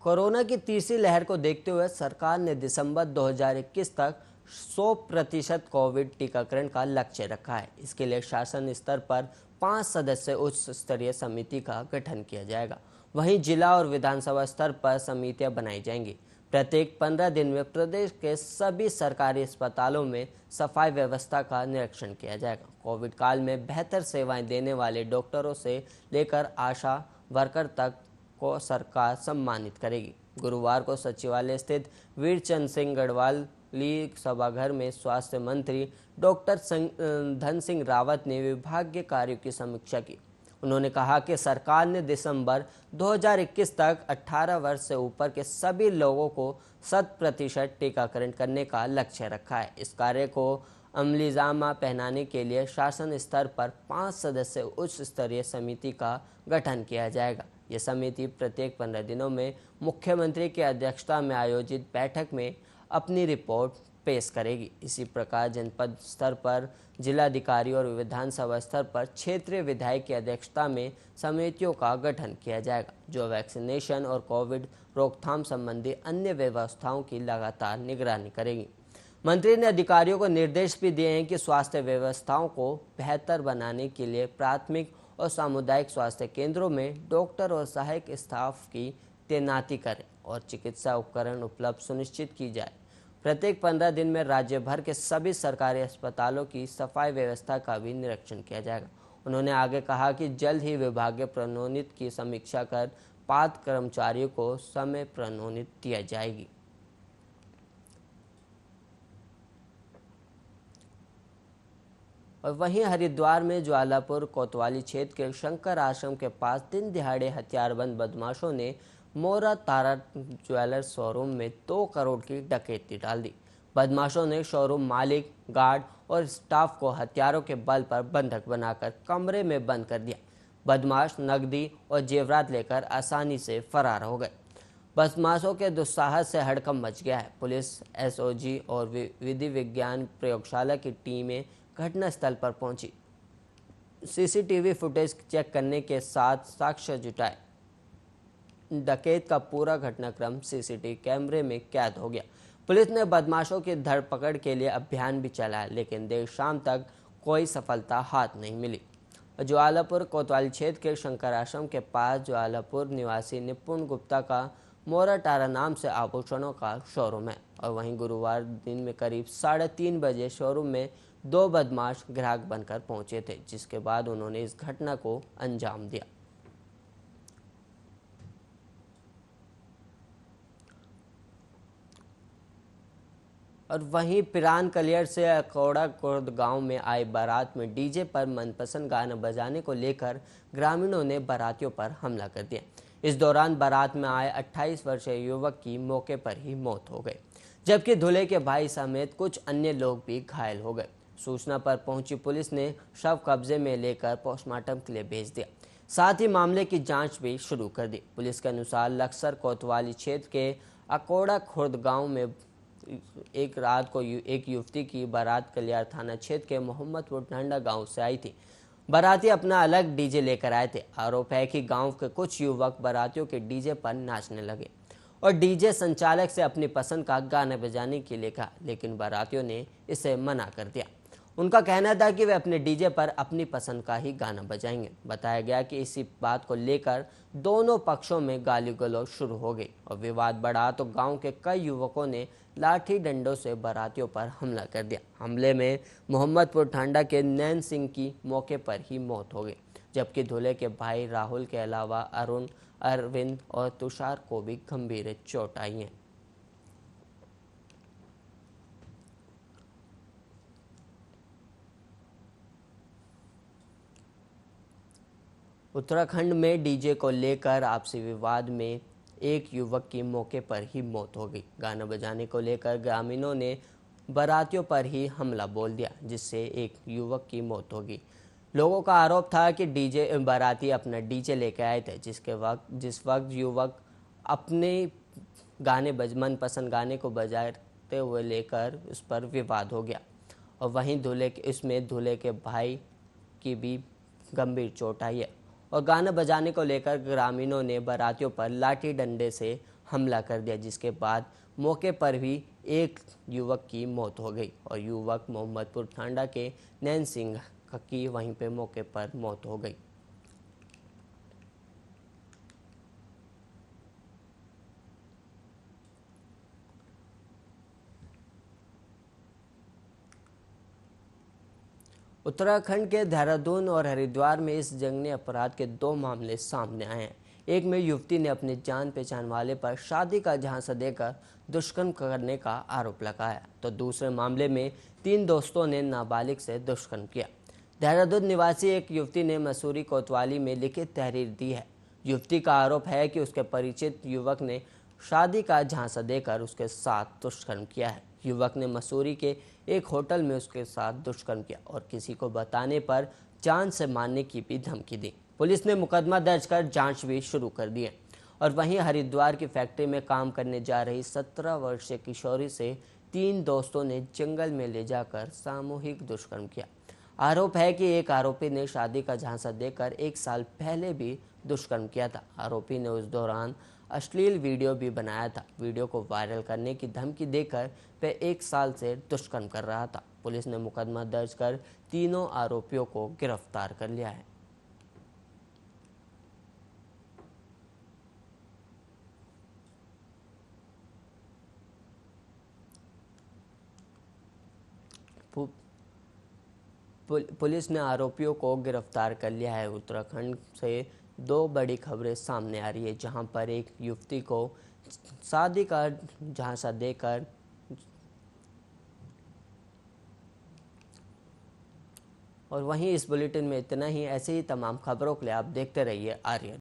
Corona की तीसरी लहर को देखते हुए सरकार ने दिसंबर 2021 तक 100% कोविड टीकाकरण का लक्ष्य रखा है। इसके लिए शासन स्तर पर 5 सदस्य उच्च स्तरीय समिति का गठन किया जाएगा। वहीं जिला और विधानसभा स्तर पर समितियां बनाई जाएंगी। प्रत्येक 15 दिन में प्रदेश के सभी सरकारी अस्पतालों में सफाई व्यवस्था का निरीक्षण किया जाएगा। कोविड काल में बेहतर सेवाएं देने वाले डॉक्टरों से लेकर आशा वर्कर तक को सरकार सम्मानित करेगी। गुरुवार को सचिवालय स्थित वीरचंद सिंह गढ़वाल सभागार में स्वास्थ्य मंत्री डॉक्टर धन सिंह रावत ने विभागीय कार्यों की समीक्षा की। उन्होंने कहा कि सरकार ने दिसंबर 2021 तक 18 वर्ष से ऊपर के सभी लोगों को 100% टीकाकरण करने का लक्ष्य रखा है। इस कार्य को अमलीजामा पहनाने के लिए शासन स्तर पर 5 सदस्य उच्च स्तरीय समिति का गठन किया जाएगा। ये समिति प्रत्येक 15 दिनों में मुख्यमंत्री की अध्यक्षता में आयोजित बैठक में अपनी रिपोर्ट पेश करेगी। इसी प्रकार जनपद स्तर पर जिलाधिकारी और विधानसभा स्तर पर क्षेत्रीय विधायक की अध्यक्षता में समितियों का गठन किया जाएगा, जो वैक्सीनेशन और कोविड रोकथाम संबंधी अन्य व्यवस्थाओं की लगातार निगरानी करेगी। मंत्री ने अधिकारियों को निर्देश भी दिए हैं कि स्वास्थ्य व्यवस्थाओं को बेहतर बनाने के लिए प्राथमिक और सामुदायिक स्वास्थ्य केंद्रों में डॉक्टर और सहायक स्टाफ की तैनाती करें और चिकित्सा उपकरण उपलब्ध सुनिश्चित की जाए। प्रत्येक 15 दिन में राज्य भर के सभी सरकारी अस्पतालों की सफाई व्यवस्था का भी निरीक्षण किया जाएगा। उन्होंने आगे कहा कि जल्द ही विभागीय प्रोन्नति की समीक्षा कर पात्र कर्मचारियों को समय प्रोन्नति दिया जाएगी। और वहीं हरिद्वार में ज्वालापुर कोतवाली क्षेत्र के शंकर आश्रम के पास दिन दिहाड़े हथियारबंद बदमाशों ने मोरा तारा ज्वेलर शोरूम में 2 करोड़ की डकैती डाल दी। बदमाशों ने शोरूम मालिक, गार्ड और स्टाफ को हथियारों के बल पर बंधक बनाकर कमरे में बंद कर दिया। बदमाश नकदी और जेवरात लेकर आसानी से फरार हो गए। बदमाशों के दुस्साहस से हड़कंप मच गया है। पुलिस, एसओजी और विधि विज्ञान प्रयोगशाला की टीमें घटनास्थल पर पहुंची, सीसीटीवी फुटेज चेक करने के साथ साक्ष्य जुटाए। डकैत का पूरा घटनाक्रम सीसीटीवी कैमरे में कैद हो गया। पुलिस ने बदमाशों की धरपकड़ के लिए अभियान भी चलाया, लेकिन देर शाम तक कोई सफलता हाथ नहीं मिली। ज्वालापुर कोतवाली क्षेत्र के शंकर आश्रम के पास ज्वालापुर निवासी निपुण गुप्ता का मोरा टारा नाम से आभूषणों का शोरूम है और वहीं गुरुवार दिन में करीब 3:30 बजे शोरूम में 2 बदमाश ग्राहक बनकर पहुंचे थे, जिसके बाद उन्होंने इस घटना को अंजाम दिया। और वहीं पिरान कलियर से अकौड़ा खुर्द गांव में आए बारात में डीजे पर मनपसंद गाना बजाने को लेकर ग्रामीणों ने बारातियों पर हमला कर दिया। इस दौरान बारात में आए 28 वर्षीय युवक की मौके पर ही मौत हो गई, जबकि दूल्हे के भाई समेत कुछ अन्य लोग भी घायल हो गए। सूचना पर पहुंची पुलिस ने शव कब्जे में लेकर पोस्टमार्टम के लिए भेज दिया। साथ ही मामले की जांच भी शुरू कर दी। पुलिस के अनुसार लक्सर कोतवाली क्षेत्र के अकौड़ा खुर्द गांव में एक रात को एक युवती की बारात कलियार थाना क्षेत्र के मोहम्मदपुर ढांडा गांव से आई थी। बाराती अपना अलग डीजे लेकर आए थे। आरोप है कि गांव के कुछ युवक बारातियों के डीजे पर नाचने लगे और डीजे संचालक से अपनी पसंद का गाना बजाने के लिए कहा, लेकिन बारातियों ने इसे मना कर दिया। उनका कहना था कि वे अपने डीजे पर अपनी पसंद का ही गाना बजाएंगे। बताया गया कि इसी बात को लेकर दोनों पक्षों में गाली गलौज शुरू हो गई और विवाद बढ़ा तो गांव के कई युवकों ने लाठी डंडों से बारातियों पर हमला कर दिया। हमले में मोहम्मदपुर ठांडा के नैन सिंह की मौके पर ही मौत हो गई, जबकि दूल्हे के भाई राहुल के अलावा अरुण, अरविंद और तुषार को भी गंभीर चोट आई है। उत्तराखंड में डीजे को लेकर आपसी विवाद में एक युवक की मौके पर ही मौत हो गई। गाना बजाने को लेकर ग्रामीणों ने बारातियों पर ही हमला बोल दिया, जिससे एक युवक की मौत हो गई। लोगों का आरोप था कि बाराती अपना डीजे लेकर आए थे, जिस वक्त युवक अपने मनपसंद गाने को बजाते हुए लेकर उस पर विवाद हो गया और वहीं दूल्हे के भाई की भी गंभीर चोट आई है और गाना बजाने को लेकर ग्रामीणों ने बारातियों पर लाठी डंडे से हमला कर दिया, जिसके बाद मौके पर ही एक युवक की मौत हो गई और युवक मोहम्मदपुर ठांडा के नैन सिंह की वहीं पे मौके पर मौत हो गई। उत्तराखंड के देहरादून और हरिद्वार में इस जघन्य अपराध के दो मामले सामने आए हैं। एक में युवती ने अपने जान पहचान वाले पर शादी का झांसा देकर दुष्कर्म करने का आरोप लगाया, तो दूसरे मामले में 3 दोस्तों ने नाबालिग से दुष्कर्म किया। देहरादून निवासी एक युवती ने मसूरी कोतवाली में लिखित तहरीर दी है। युवती का आरोप है कि उसके परिचित युवक ने शादी का झांसा देकर उसके साथ दुष्कर्म किया है। युवक ने मसूरी के एक होटल में उसके साथ दुष्कर्म किया और किसी को बताने पर जान से मारने की भी धमकी दी। पुलिस ने मुकदमा दर्ज कर जांच भी शुरू कर दी है। और वहीं हरिद्वार की फैक्ट्री में काम करने जा रही 17 वर्षीय किशोरी से 3 दोस्तों ने जंगल में ले जाकर सामूहिक दुष्कर्म किया। आरोप है कि एक आरोपी ने शादी का झांसा देकर 1 साल पहले भी दुष्कर्म किया था। आरोपी ने उस दौरान अश्लील वीडियो भी बनाया था। वीडियो को वायरल करने की धमकी देकर वह 1 साल से दुष्कर्म कर रहा था। पुलिस ने मुकदमा दर्ज कर तीनों आरोपियों को गिरफ्तार कर लिया है। पुलिस ने आरोपियों को गिरफ्तार कर लिया है। उत्तराखंड से 2 बड़ी खबरें सामने आ रही है, जहां पर एक युवती को शादी का झांसा देकर और वहीं इस बुलेटिन में इतना ही। ऐसे ही तमाम खबरों के लिए आप देखते रहिए आर्यन।